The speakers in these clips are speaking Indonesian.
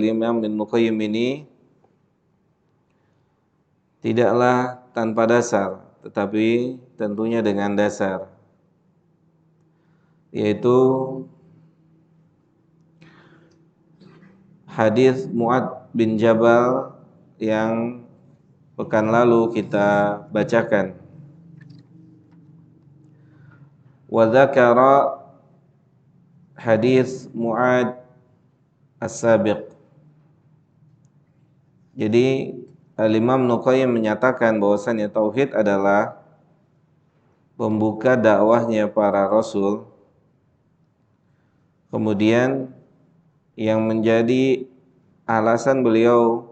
Al-Imam Ibnu Qayyim ini tidaklah tanpa dasar, tetapi tentunya dengan dasar, yaitu hadis Mu'adz bin Jabal yang pekan lalu kita bacakan. Wa dzakara hadis Mu'adz as-sabiq. Jadi Al-Imam Ibnu Qayyim menyatakan bahwasannya tauhid adalah pembuka dakwahnya para rasul. Kemudian yang menjadi alasan beliau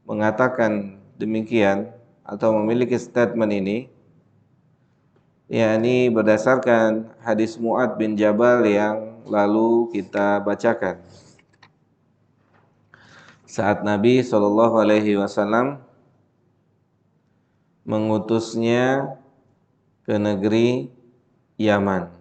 mengatakan demikian atau memiliki statement ini, yakni berdasarkan hadis Mu'adz bin Jabal yang lalu kita bacakan. Saat Nabi SAW mengutusnya ke negeri Yaman.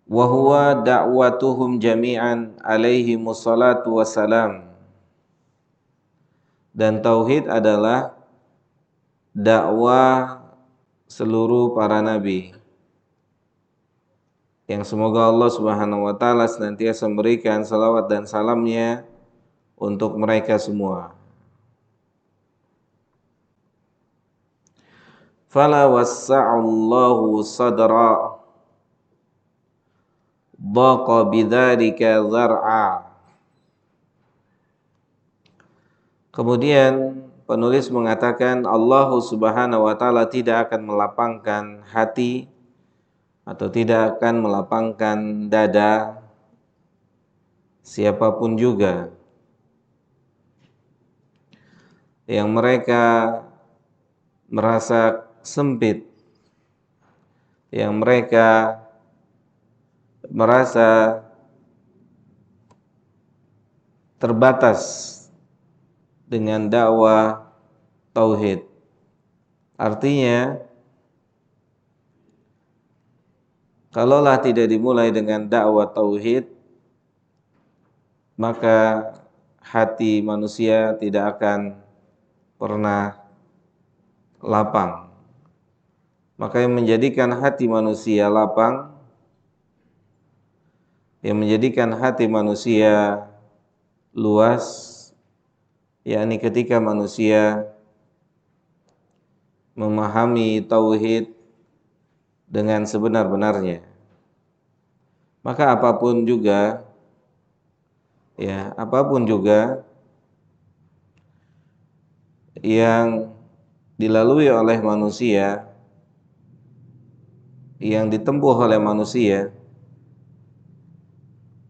Wa huwa da'watuhum jami'an alaihi musallatu wassalam. Dan tauhid adalah dakwah seluruh para nabi, yang semoga Allah Subhanahu wa taala senantiasa memberikan salawat dan salamnya untuk mereka semua. Fala wassa'allahu sadra daqa bidzalika zar'a. Kemudian penulis mengatakan Allah Subhanahu wa taala tidak akan melapangkan hati atau tidak akan melapangkan dada siapapun juga yang mereka merasa sempit, yang mereka merasa terbatas dengan dakwah tauhid. Artinya, kalaulah tidak dimulai dengan dakwah tauhid, maka hati manusia tidak akan pernah lapang. Maka yang menjadikan hati manusia lapang, yang menjadikan hati manusia luas, yakni ketika manusia memahami tauhid dengan sebenar-benarnya. Maka apapun juga yang dilalui oleh manusia, yang ditempuh oleh manusia,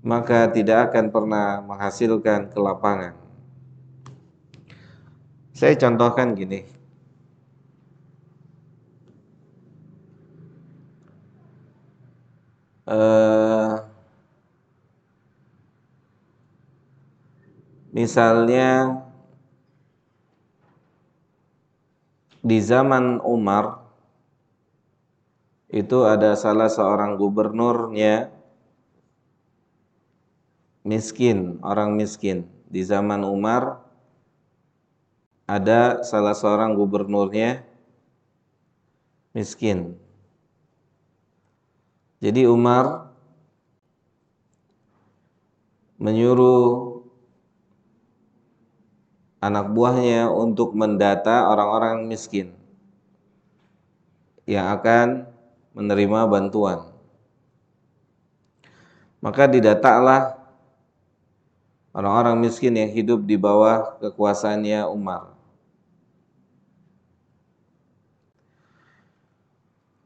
maka tidak akan pernah menghasilkan kelapangan. Saya contohkan gini. Misalnya di zaman Umar itu ada salah seorang gubernurnya miskin, orang miskin. Di zaman Umar ada salah seorang gubernurnya miskin. Jadi Umar menyuruh anak buahnya untuk mendata orang-orang miskin yang akan menerima bantuan. Maka didatalah orang-orang miskin yang hidup di bawah kekuasaannya Umar.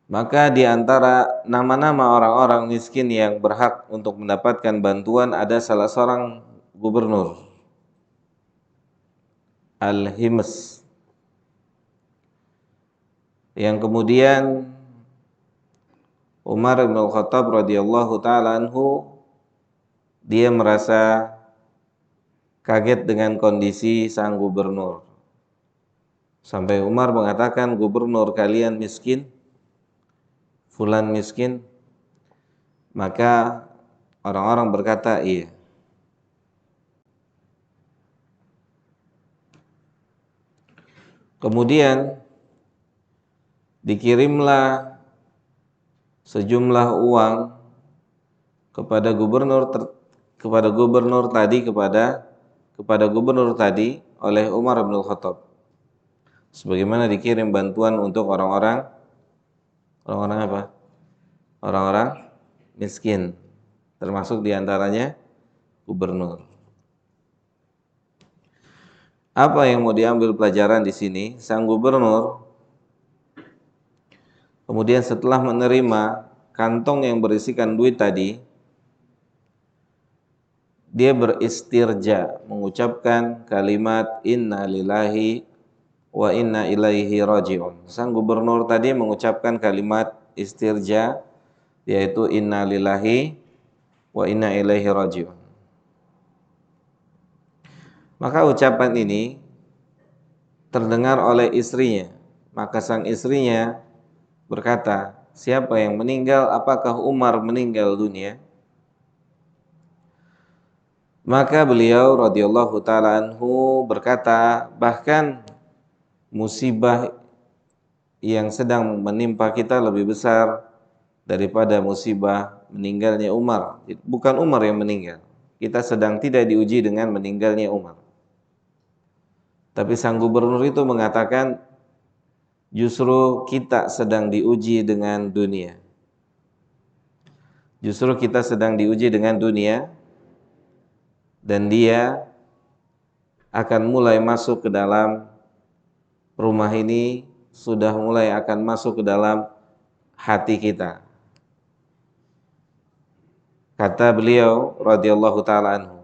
Maka di antara nama-nama orang-orang miskin yang berhak untuk mendapatkan bantuan ada salah seorang gubernur, Al-Hims, yang kemudian Umar bin Al-Khattab radhiyallahu taala anhu, dia merasa kaget dengan kondisi sang gubernur. Sampai Umar mengatakan, gubernur kalian miskin, fulan miskin, maka Orang-orang berkata, iya. Kemudian dikirimlah sejumlah uang kepada gubernur tadi oleh Umar bin Khattab. Sebagaimana dikirim bantuan untuk orang-orang apa? Orang-orang miskin, termasuk diantaranya gubernur. Apa yang mau diambil pelajaran di sini? Sang gubernur kemudian setelah menerima kantong yang berisikan duit tadi, dia beristirja, mengucapkan kalimat inna lillahi wa inna ilaihi raji'un. Sang gubernur tadi mengucapkan kalimat istirja, yaitu inna lillahi wa inna ilaihi raji'un. Maka ucapan ini terdengar oleh istrinya. Maka sang istrinya berkata, siapa yang meninggal? Apakah Umar meninggal dunia? Maka beliau radhiyallahu taala anhu berkata, bahkan musibah yang sedang menimpa kita lebih besar daripada musibah meninggalnya Umar. Bukan Umar yang meninggal. Kita sedang tidak diuji dengan meninggalnya Umar. Tapi sang gubernur itu mengatakan, justru kita sedang diuji dengan dunia. Justru kita sedang diuji dengan dunia, dan dia akan mulai masuk ke dalam rumah ini, sudah mulai akan masuk ke dalam hati kita. Kata beliau radhiyallahu taala anhu,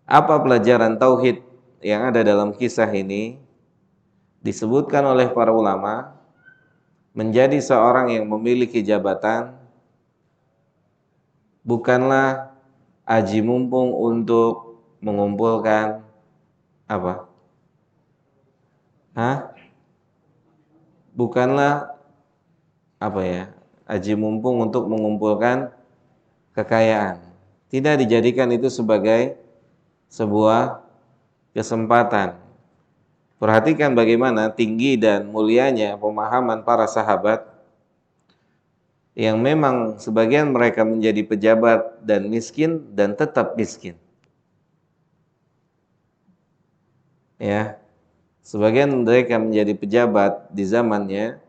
apa pelajaran tauhid yang ada dalam kisah ini? Disebutkan oleh para ulama, menjadi seorang yang memiliki jabatan bukanlah aji mumpung untuk mengumpulkan apa? Bukanlah apa ya? Aji mumpung untuk mengumpulkan kekayaan. Tidak dijadikan itu sebagai sebuah kesempatan. Perhatikan bagaimana tinggi dan mulianya pemahaman para sahabat yang memang sebagian mereka menjadi pejabat dan miskin dan tetap miskin. Ya. Sebagian mereka menjadi pejabat di zamannya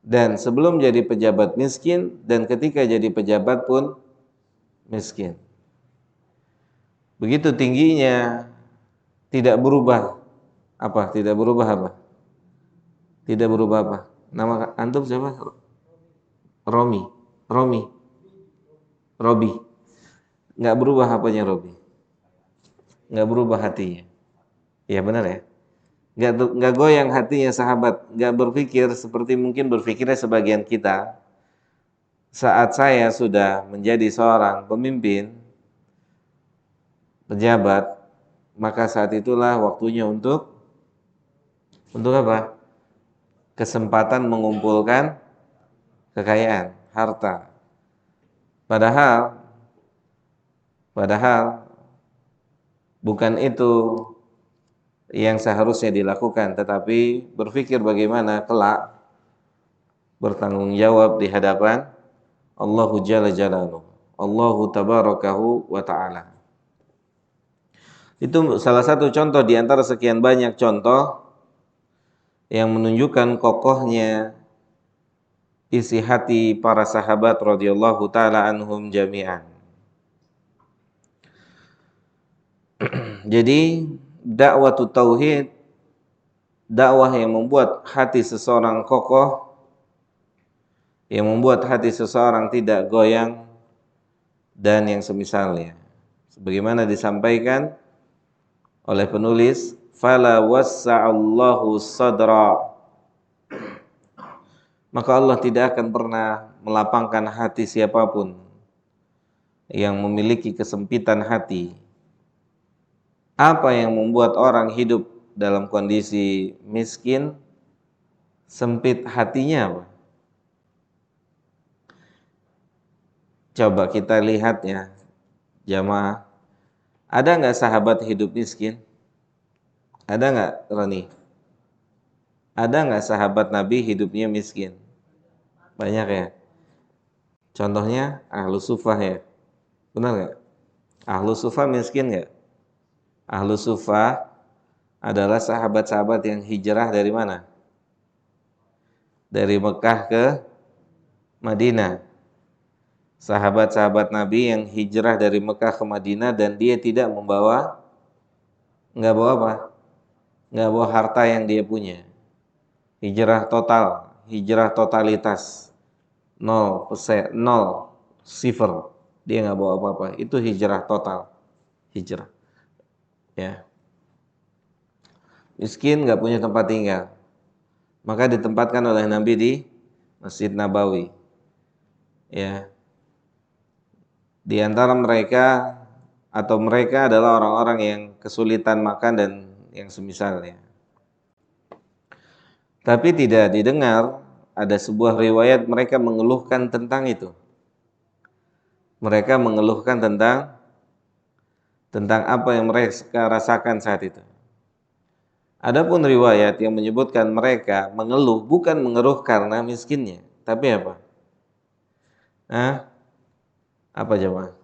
dan sebelum jadi pejabat miskin, dan ketika jadi pejabat pun miskin. Begitu tingginya, tidak berubah apa? Tidak berubah apa? Tidak berubah apa? Nama antum siapa? Romi. Robi. Nggak berubah apanya Robi? Nggak berubah hatinya. Ya benar ya. Nggak goyang hatinya sahabat. Nggak berpikir seperti mungkin berpikirnya sebagian kita. Saat saya sudah menjadi seorang pemimpin, pejabat, maka saat itulah waktunya untuk apa? Kesempatan mengumpulkan kekayaan, harta. Padahal bukan itu yang seharusnya dilakukan, tetapi berpikir bagaimana kelak bertanggung jawab di hadapan Allahu Jalla Jalaluhu, Allahu Tabarakahu wa Ta'ala. Itu salah satu contoh di antara sekian banyak contoh yang menunjukkan kokohnya isi hati para sahabat radhiyallahu taala anhum jami'an. Jadi dakwah tauhid, dakwah yang membuat hati seseorang kokoh, yang membuat hati seseorang tidak goyang dan yang semisalnya. Sebagaimana disampaikan oleh penulis, fala wassa'allahu sadra, maka Allah tidak akan pernah melapangkan hati siapapun yang memiliki kesempitan hati. Apa yang membuat orang hidup dalam kondisi miskin, sempit hatinya apa? Coba kita lihat ya, jamaah. Ada nggak sahabat hidup miskin? Ada nggak, Roni? Ada nggak sahabat Nabi hidupnya miskin? Banyak ya. Contohnya Ahlu Sufah ya. Benar nggak? Ahlu Sufah miskin nggak? Ahlu Sufah adalah sahabat-sahabat yang hijrah dari mana? Dari Mekah ke Madinah. Sahabat-sahabat Nabi yang hijrah dari Mekah ke Madinah dan dia tidak membawa, nggak bawa apa? Nggak bawa harta yang dia punya. Hijrah total, hijrah totalitas, 0%, 0, sifar. Dia nggak bawa apa-apa. Itu hijrah total, hijrah. Ya, miskin nggak punya tempat tinggal, maka ditempatkan oleh Nabi di Masjid Nabawi. Ya, di antara mereka atau mereka adalah orang-orang yang kesulitan makan dan yang semisalnya. Tapi tidak didengar ada sebuah riwayat mereka mengeluhkan tentang itu. Mereka mengeluhkan tentang apa yang mereka rasakan saat itu. Adapun riwayat yang menyebutkan mereka mengeluh bukan mengeluh karena miskinnya, tapi apa? Apa jemaah?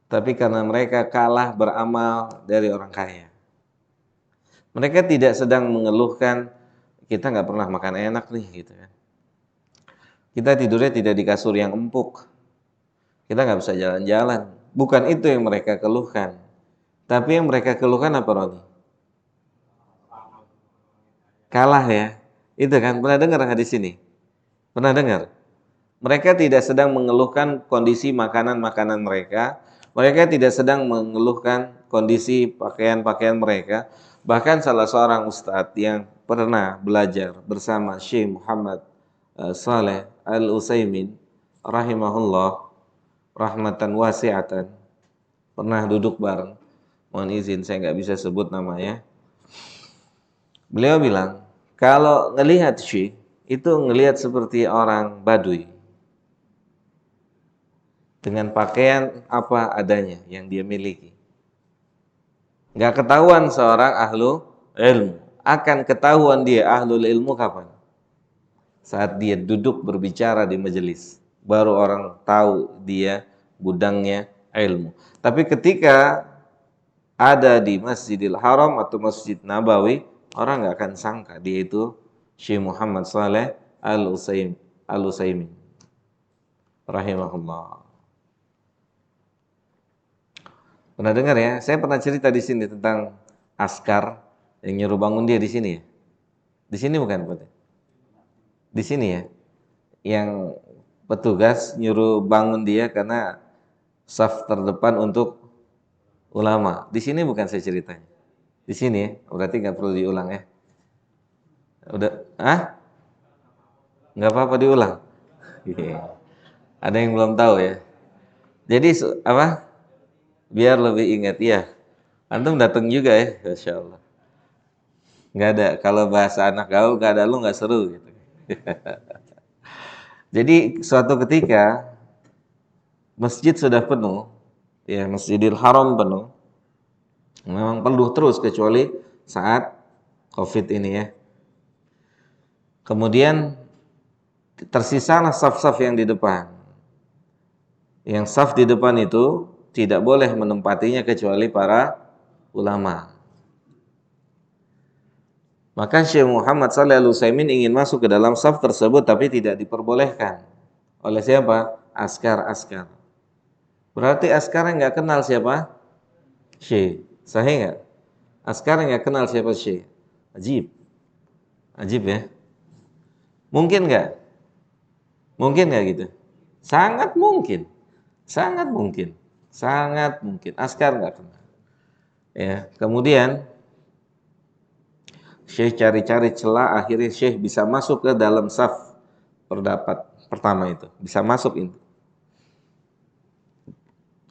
Tapi karena mereka kalah beramal dari orang kaya. Mereka tidak sedang mengeluhkan kita nggak pernah makan enak nih gitu kan. Kita tidurnya tidak di kasur yang empuk. Kita nggak bisa jalan-jalan. Bukan itu yang mereka keluhkan. Tapi yang mereka keluhkan apa, Roni? Kalah ya. Itu kan, pernah dengar hadis ini? Pernah dengar? Mereka tidak sedang mengeluhkan kondisi makanan-makanan mereka. Mereka tidak sedang mengeluhkan kondisi pakaian-pakaian mereka. Bahkan salah seorang ustadz yang pernah belajar bersama Syekh Muhammad Saleh Al-Utsaimin rahimahullah rahmatan wasi'atan, pernah duduk bareng. Mohon izin saya nggak bisa sebut namanya. Beliau bilang, kalau ngelihat Syekh itu ngelihat seperti orang Baduy dengan pakaian apa adanya yang dia miliki. Nggak ketahuan seorang ahlu ilmu. Akan ketahuan dia ahlul ilmu kapan? Saat dia duduk berbicara di majelis. Baru orang tahu dia gudangnya ilmu. Tapi ketika ada di Masjidil Haram atau Masjid Nabawi, orang nggak akan sangka dia itu Syekh Muhammad Saleh Al-Utsaimin rahimahullah. Pernah dengar ya? Saya pernah cerita di sini tentang askar yang nyuruh bangun dia di sini ya. Di sini bukan, Pak? Di sini ya. Yang petugas nyuruh bangun dia karena saf terdepan untuk ulama. Di sini bukan saya ceritanya. Di sini ya. Berarti nggak perlu diulang ya. Udah, nggak apa-apa diulang. Ada yang belum tahu ya. Jadi apa? Biar lebih ingat ya. Antum datang juga ya, Masya Allah. Nggak ada. Kalau bahasa anak gaul nggak ada lu nggak seru gitu. Jadi suatu ketika masjid sudah penuh, ya Masjidil Haram penuh. Memang penuh terus kecuali saat COVID ini ya. Kemudian tersisalah saf-saf yang di depan. Yang saf di depan itu tidak boleh menempatinya kecuali para ulama. Maka Syekh Muhammad Shalih Al-Utsaimin ingin masuk ke dalam saf tersebut tapi tidak diperbolehkan. Oleh siapa? Askar-askar. Berarti askar yang nggak kenal siapa? Syekh. Sahih nggak? Askar yang nggak kenal siapa Syekh. Ajib. Ajib ya. Mungkin nggak? Mungkin nggak gitu? Sangat mungkin. Sangat mungkin. Sangat mungkin. Askar nggak kenal. Ya. Kemudian Syekh cari-cari celah, akhirnya Syekh bisa masuk ke dalam saf pendapat pertama itu. Bisa masuk itu.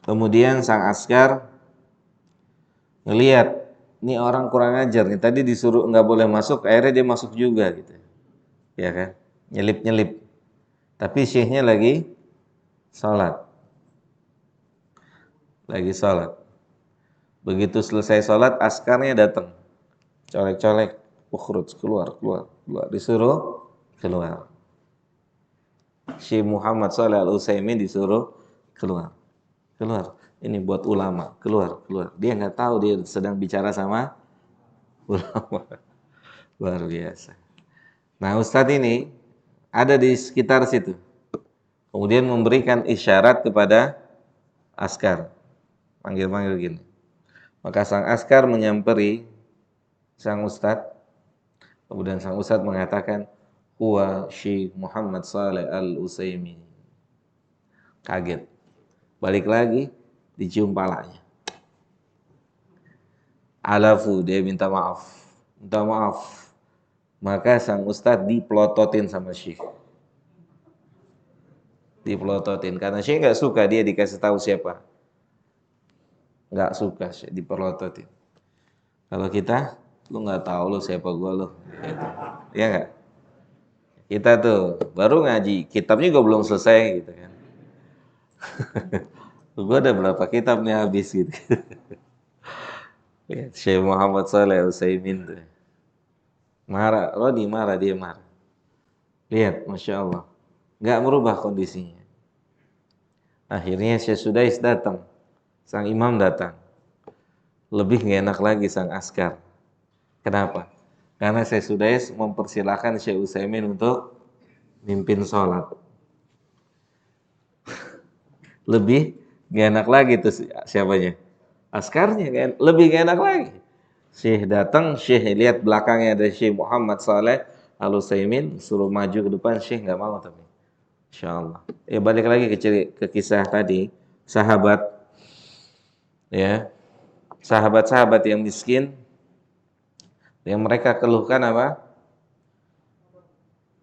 Kemudian sang askar ngelihat, ini orang kurang ajar nih. Tadi disuruh nggak boleh masuk, akhirnya dia masuk juga gitu. Ya kan? Nyelip-nyelip. Tapi Syekhnya lagi Salat. Lagi salat. Begitu selesai salat, askarnya datang. Colek-colek, ukhruj, keluar, keluar, keluar. Disuruh keluar. Syekh Muhammad Shalih Al-Utsaimin disuruh keluar. Keluar. Ini buat ulama, keluar, keluar. Dia nggak tahu dia sedang bicara sama ulama. Luar biasa. Nah, Ustadz ini ada di sekitar situ. Kemudian memberikan isyarat kepada askar. Panggil-panggil gini. Maka sang askar menyamperi sang ustadz. Kemudian sang ustadz mengatakan, huwa Syekh Muhammad Shalih Al-Utsaimin. Kaget. Balik lagi, dicium palanya. Alafu, dia minta maaf. Minta maaf. Maka sang ustadz dipelototin sama Syekh. Dipelototin. Karena Syekh nggak suka dia dikasih tahu siapa. Nggak suka Syekh dipelototin. Kalau kita, lu nggak tahu lu siapa gua lu. Gitu. Iya nggak? Kita tuh baru ngaji, kitabnya juga belum selesai gitu kan. Gua ada berapa kitab nih habis gitu. Lihat Syekh Muhammad Shalih Al-Utsaimin tuh. Marah, Rodi marah, dia marah. Lihat, Masya Allah. Nggak merubah kondisinya. Akhirnya Syekh Sudais datang. Sang imam datang. Lebih nggak enak lagi sang askar. Kenapa? Karena Syekh Sudais mempersilahkan Syekh Utsaimin untuk mimpin sholat. Lebih nggak enak lagi tuh siapanya? Askarnya. Lebih nggak enak lagi. Syekh datang, Syekh lihat belakangnya ada Syekh Muhammad Shalih Al-Utsaimin, suruh maju ke depan, Syekh nggak mau tapi. Insyaallah. Ya balik lagi ke kisah tadi, sahabat ya. Sahabat-sahabat yang miskin yang mereka keluhkan apa?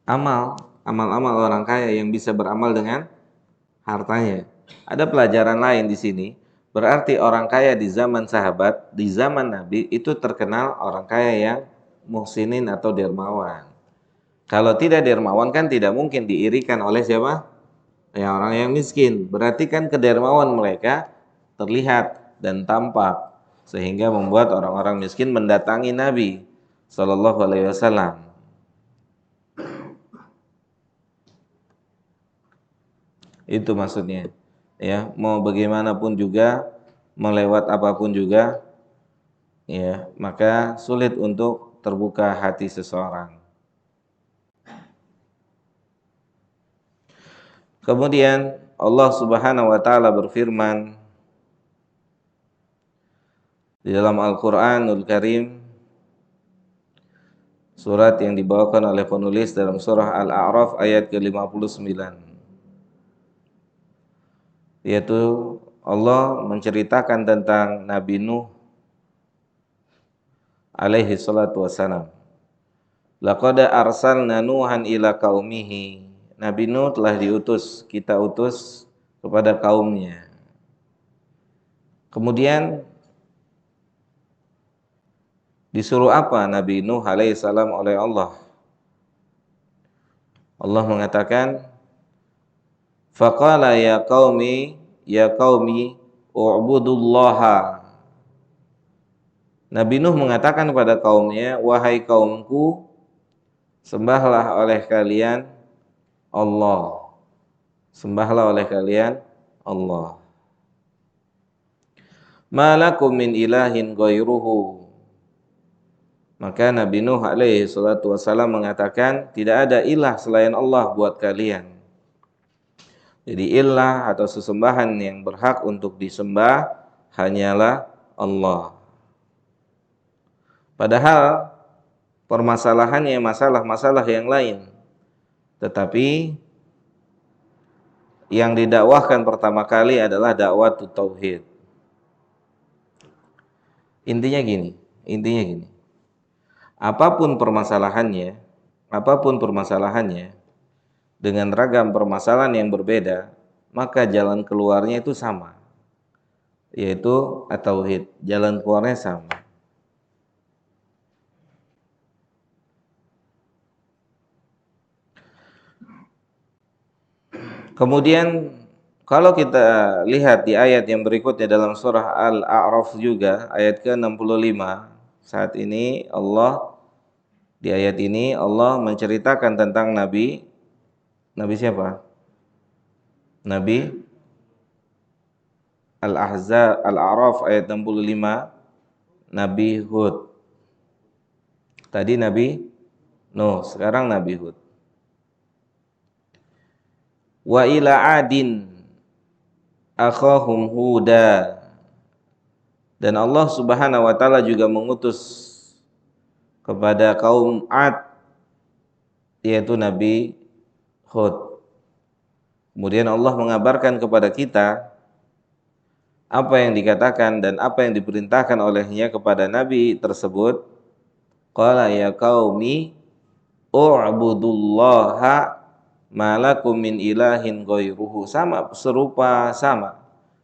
Amal-amal orang kaya yang bisa beramal dengan hartanya. Ada pelajaran lain di sini. Berarti orang kaya di zaman sahabat, di zaman Nabi itu terkenal orang kaya yang muhsinin atau dermawan. Kalau tidak dermawan kan tidak mungkin diirikan oleh siapa? Ya, orang yang miskin. Berarti kan kedermawan mereka terlihat dan tampak sehingga membuat orang-orang miskin mendatangi Nabi Shallallahu Alaihi Wasallam. Itu maksudnya. Ya, mau bagaimanapun juga, melewat apapun juga, ya, maka sulit untuk terbuka hati seseorang. Kemudian Allah Subhanahu wa taala berfirman di dalam Al-Qur'anul Karim, surat yang dibawakan oleh penulis dalam surah Al-A'raf ayat ke-59. Yaitu Allah menceritakan tentang Nabi Nuh alaihi salatu wassalam. Laqad arsalna Nuhan ila qaumihi. Nabi Nuh telah diutus, kita utus kepada kaumnya. Kemudian disuruh apa Nabi Nuh alaihi salam oleh Allah? Allah mengatakan, faqala ya qaumi u'budullaha. Nabi Nuh mengatakan kepada kaumnya, wahai kaumku, sembahlah oleh kalian Allah. Sembahlah oleh kalian Allah. Malakum min ilahin ghairuhu. Maka Nabi Nuh alaihi salatu wassalam mengatakan, tidak ada ilah selain Allah buat kalian. Jadi ilah atau sesembahan yang berhak untuk disembah hanyalah Allah. Padahal permasalahannya masalah-masalah yang lain. Tetapi yang didakwahkan pertama kali adalah dakwah tauhid. Intinya gini. Apapun permasalahannya dengan ragam permasalahan yang berbeda, maka jalan keluarnya itu sama. Yaitu at-tauhid, jalan keluarnya sama. Kemudian Kalau kita lihat di ayat yang berikutnya dalam surah Al-A'raf juga ayat ke-65, saat ini di ayat ini Allah menceritakan tentang Nabi siapa? Nabi Al-A'raf ayat 65, Nabi Hud. Tadi Nabi Nuh, sekarang Nabi Hud. Wa ila adin akhahum Huda. Dan Allah Subhanahu wa taala juga mengutus kepada kaum Ad, yaitu Nabi Hud. Kemudian Allah mengabarkan kepada kita apa yang dikatakan dan apa yang diperintahkan olehnya kepada nabi tersebut. Qala ya qaumi u'budullaha ma lakum min ilahin ghairuhu. Sama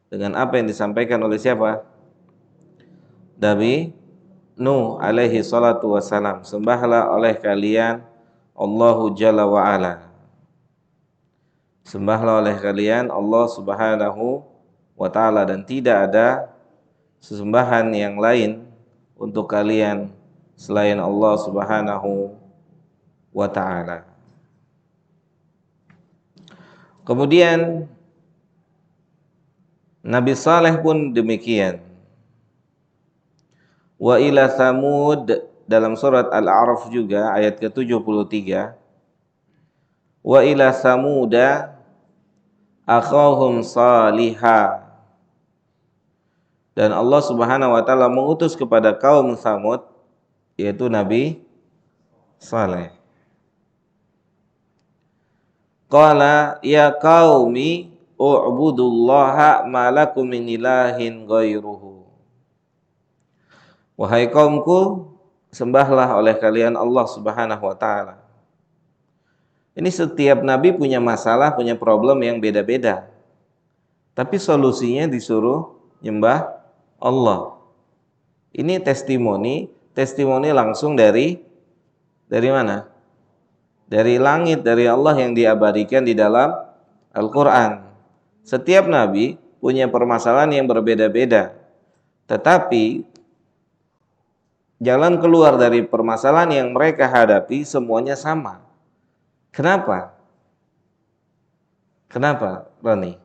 dengan apa yang disampaikan oleh siapa? Nabi Nuh alaihi salatu wassalam. Sembahlah oleh kalian Allahu Jalla wa Ala. Sembahlah oleh kalian Allah Subhanahu wa ta'ala, dan tidak ada sesembahan yang lain untuk kalian selain Allah Subhanahu wa ta'ala. Kemudian Nabi Saleh pun demikian. Wa ila Thamud dalam surat Al-A'raf juga ayat ke-73. Wa ila Thamuda akhahum Salihah. Dan Allah Subhanahu wa taala mengutus kepada kaum Thamud, yaitu Nabi Saleh. Qala ya qaumi u'budullaha ma lakum min ilahin ghairuhu. Wahai kaumku, sembahlah oleh kalian Allah Subhanahu wa taala. Ini setiap nabi punya masalah, punya problem yang beda-beda. Tapi solusinya disuruh nyembah Allah. Ini testimoni langsung dari mana? Dari langit, dari Allah yang diabadikan di dalam Al-Quran. Setiap nabi punya permasalahan yang berbeda-beda. Tetapi jalan keluar dari permasalahan yang mereka hadapi semuanya sama. Kenapa? Kenapa, Roni?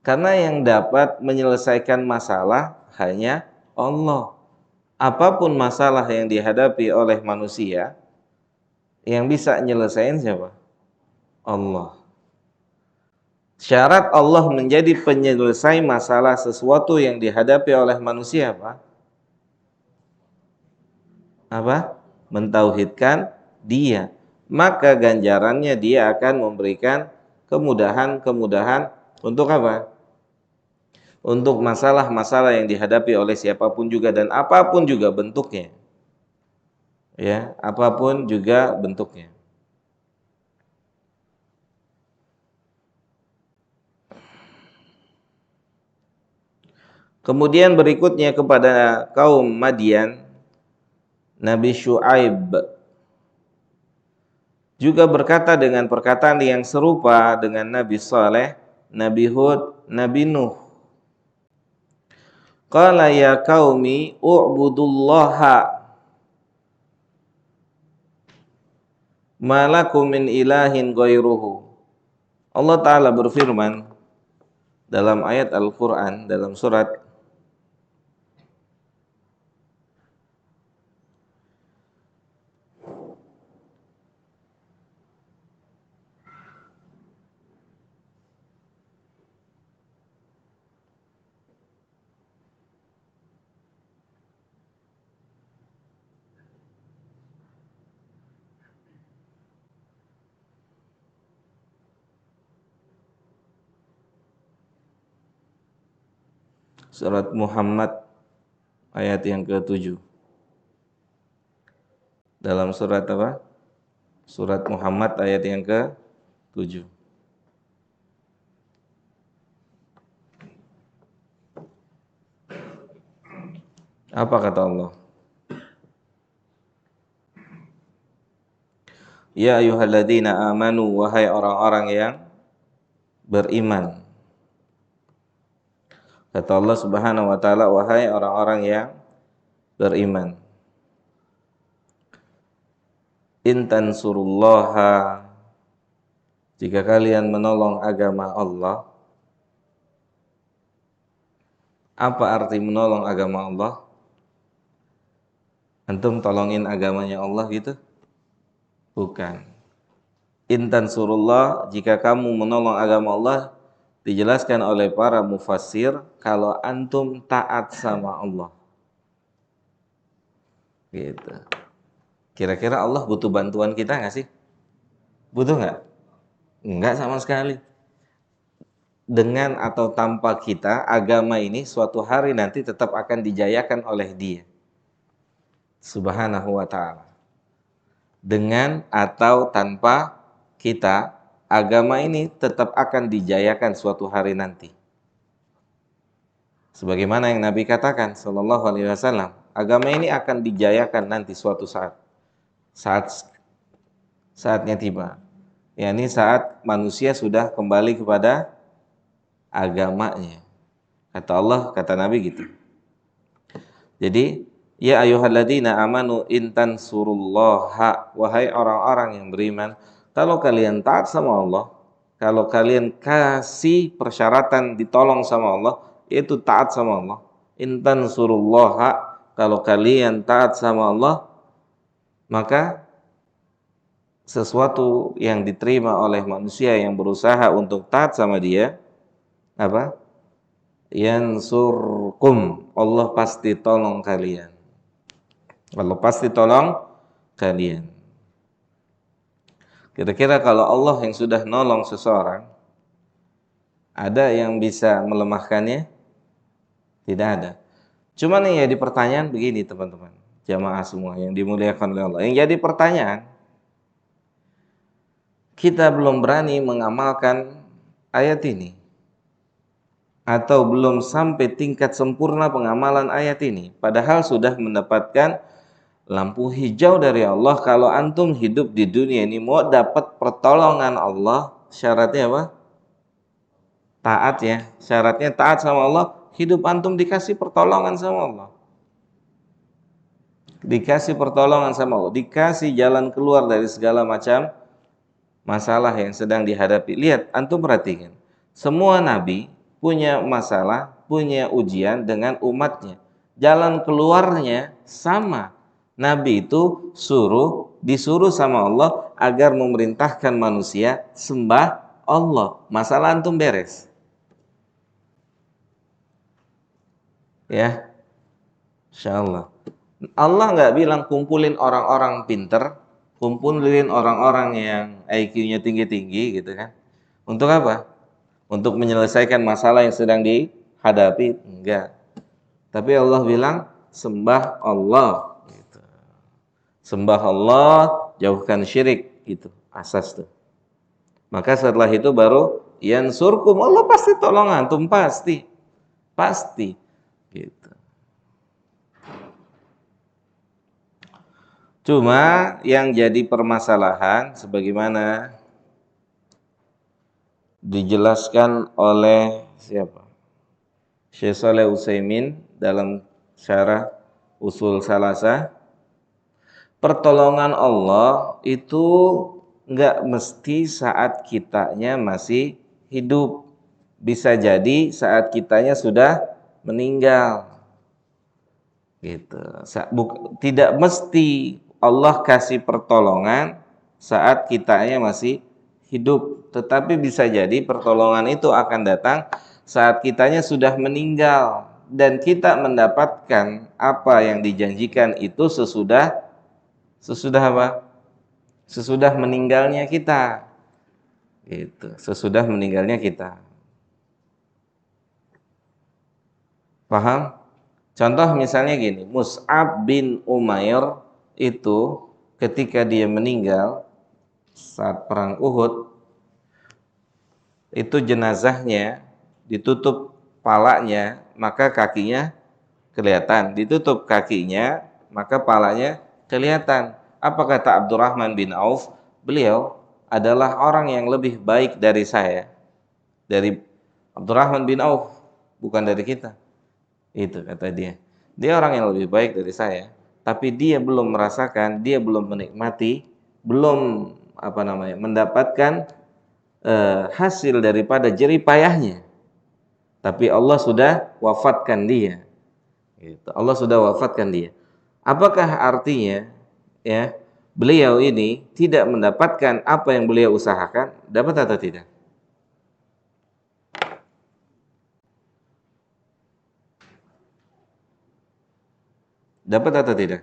Karena yang dapat menyelesaikan masalah hanya Allah. Apapun masalah yang dihadapi oleh manusia, yang bisa nyelesain siapa? Allah. Syarat Allah menjadi penyelesai masalah sesuatu yang dihadapi oleh manusia apa? Mentauhidkan Dia. Maka ganjarannya Dia akan memberikan kemudahan untuk apa? Untuk masalah-masalah yang dihadapi oleh siapapun juga dan apapun juga bentuknya. Ya, apapun juga bentuknya. Kemudian berikutnya kepada kaum Madian, Nabi Syuaib juga berkata dengan perkataan yang serupa dengan Nabi Saleh, Nabi Hud, Nabi Nuh. Qala ya qaumi u'budullaha ma lakum min ilahin ghairuhu. Allah Ta'ala berfirman dalam ayat Al-Quran, dalam surat Muhammad ayat yang ke-7. Dalam surat apa? Surat Muhammad ayat yang ke-7. Apa kata Allah? Ya ayyuhalladzina amanu, wahai orang-orang yang beriman. Kata Allah Subhanahu wa taala, wahai orang-orang yang beriman. In tansurullaha, jika kalian menolong agama Allah. Apa arti menolong agama Allah? Antum tolongin agamanya Allah gitu? Bukan. In tansurullah, jika kamu menolong agama Allah, dijelaskan oleh para mufassir kalau antum taat sama Allah. Gitu. Kira-kira Allah butuh bantuan kita nggak sih? Butuh nggak? Enggak sama sekali. Dengan atau tanpa kita, agama ini suatu hari nanti tetap akan dijayakan oleh Dia Subhanahu wa ta'ala. Dengan atau tanpa kita, agama ini tetap akan dijayakan suatu hari nanti. Sebagaimana yang Nabi katakan sallallahu alaihi wasallam, agama ini akan dijayakan nanti suatu saat. Saatnya tiba. yakni saat manusia sudah kembali kepada agamanya. Kata Allah, kata Nabi gitu. Jadi, ya ayyuhalladzina amanu intan surullaha, wahai orang-orang yang beriman, kalau kalian taat sama Allah, kalau kalian kasih persyaratan ditolong sama Allah, itu taat sama Allah. Intan surullaha, kalau kalian taat sama Allah, maka sesuatu yang diterima oleh manusia yang berusaha untuk taat sama Dia, apa? Yansurkum, Allah pasti tolong kalian. Allah pasti tolong kalian. Kira-kira kalau Allah yang sudah nolong seseorang, ada yang bisa melemahkannya? Tidak ada. Cuman yang jadi pertanyaan begini teman-teman, jamaah semua yang dimuliakan oleh Allah. Yang jadi pertanyaan, kita belum berani mengamalkan ayat ini, atau belum sampai tingkat sempurna pengamalan ayat ini, padahal sudah mendapatkan lampu hijau dari Allah. Kalau antum hidup di dunia ini mau dapat pertolongan Allah, syaratnya apa? Taat ya. Syaratnya taat sama Allah, hidup antum dikasih pertolongan sama Allah. Dikasih pertolongan sama Allah, dikasih jalan keluar dari segala macam masalah yang sedang dihadapi. Lihat, antum perhatikan. Semua nabi punya masalah, punya ujian dengan umatnya. Jalan keluarnya sama. Nabi itu disuruh sama Allah agar memerintahkan manusia sembah Allah. Masalah antum beres. Ya, insyaallah. Allah nggak bilang kumpulin orang-orang pinter, kumpulin orang-orang yang IQ-nya tinggi-tinggi gitu kan. Untuk apa? Untuk menyelesaikan masalah yang sedang dihadapi? Enggak. Tapi Allah bilang sembah Allah gitu. Sembah Allah, jauhkan syirik gitu. Asas tuh. Maka setelah itu baru yansurkum, Allah pasti tolong antum, pasti. Pasti gitu. Cuma yang jadi permasalahan sebagaimana dijelaskan oleh siapa? Syekh Shalih Utsaimin dalam syarah Usul Salasah, pertolongan Allah itu enggak mesti saat kitanya masih hidup. Bisa jadi saat kitanya sudah meninggal. Gitu. Tidak mesti Allah kasih pertolongan saat kitanya masih hidup, tetapi bisa jadi pertolongan itu akan datang saat kitanya sudah meninggal dan kita mendapatkan apa yang dijanjikan itu sesudah apa? Sesudah meninggalnya kita. Gitu, sesudah meninggalnya kita. Paham? Contoh misalnya gini, Mus'ab bin Umair itu ketika dia meninggal saat perang Uhud, itu jenazahnya ditutup palanya, maka kakinya kelihatan. Ditutup kakinya, maka palanya kelihatan. Apa kata Abdurrahman bin Auf? beliau adalah orang yang lebih baik dari saya, dari Abdurrahman bin Auf, bukan dari kita. Itu kata dia. Dia orang yang lebih baik dari saya, tapi dia belum merasakan, dia belum menikmati, belum mendapatkan hasil daripada jerih payahnya. Tapi Allah sudah wafatkan dia. Gitu. Allah sudah wafatkan dia. Apakah artinya ya beliau ini tidak mendapatkan apa yang beliau usahakan? Dapat atau tidak? Dapat atau tidak?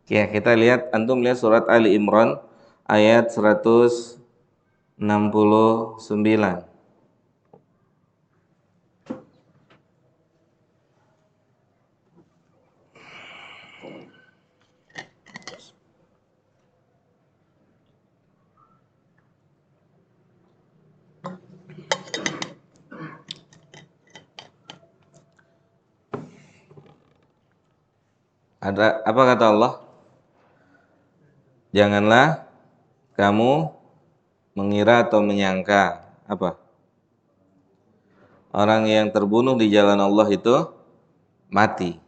Ya, kita lihat, antum lihat surat Ali Imran ayat 169. Ada apa kata Allah? Janganlah kamu mengira atau menyangka apa? Orang yang terbunuh di jalan Allah itu mati.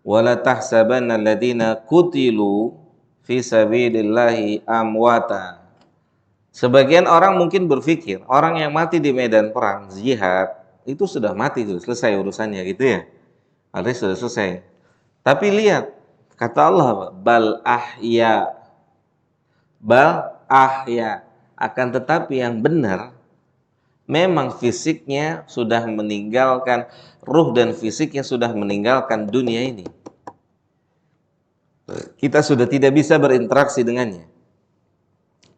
Wala tahsabanna alladziina qutilu fi sabilillahi amwata. Sebagian orang mungkin berpikir orang yang mati di medan perang jihad itu sudah mati, sudah selesai urusannya gitu ya. Artinya sudah selesai. Tapi lihat kata Allah apa? Bal ahya. Akan tetapi yang benar memang fisiknya sudah meninggalkan, ruh dan fisiknya sudah meninggalkan dunia ini. Kita sudah tidak bisa berinteraksi dengannya.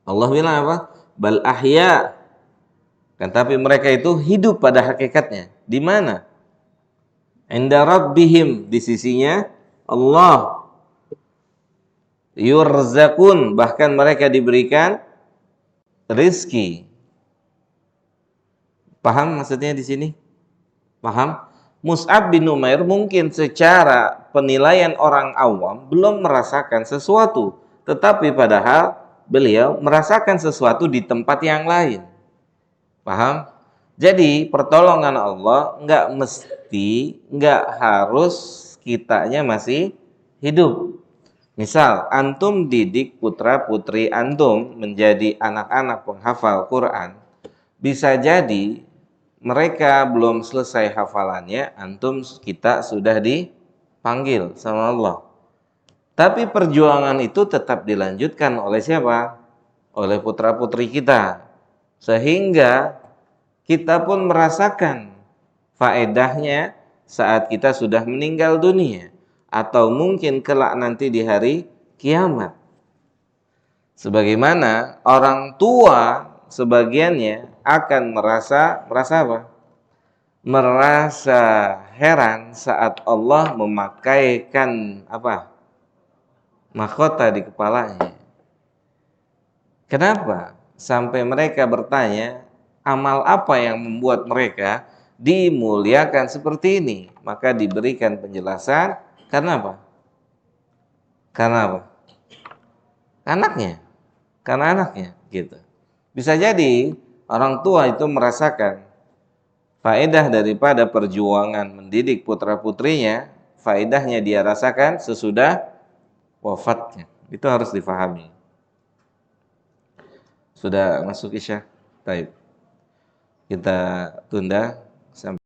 Allah bilang apa? Bal ahya. Kan tapi mereka itu hidup pada hakikatnya. Di mana? Inda rabbihim, di sisinya Allah. Yurzakun, bahkan mereka diberikan rizki. Paham maksudnya di sini? Paham? Mus'ab bin Umair mungkin secara penilaian orang awam belum merasakan sesuatu, tetapi padahal beliau merasakan sesuatu di tempat yang lain. Paham? Jadi pertolongan Allah nggak harus kitanya masih hidup. Misal antum didik putra putri antum menjadi anak-anak penghafal Quran, bisa jadi mereka belum selesai hafalannya, kita sudah dipanggil sama Allah. Tapi perjuangan itu tetap dilanjutkan oleh siapa? Oleh putra-putri kita. Sehingga kita pun merasakan faedahnya saat kita sudah meninggal dunia. Atau mungkin kelak nanti di hari kiamat. Sebagaimana orang tua sebagiannya akan merasa apa? Merasa heran saat Allah memakaikan apa? Mahkota di kepalanya. Kenapa? Sampai mereka bertanya, amal apa yang membuat mereka dimuliakan seperti ini? Maka diberikan penjelasan, karena apa? Karena apa? Karena anaknya gitu. Bisa jadi orang tua itu merasakan faedah daripada perjuangan mendidik putra-putrinya, faedahnya dia rasakan sesudah wafatnya. Itu harus difahami. Sudah masuk Isya? Baik. Kita tunda sampai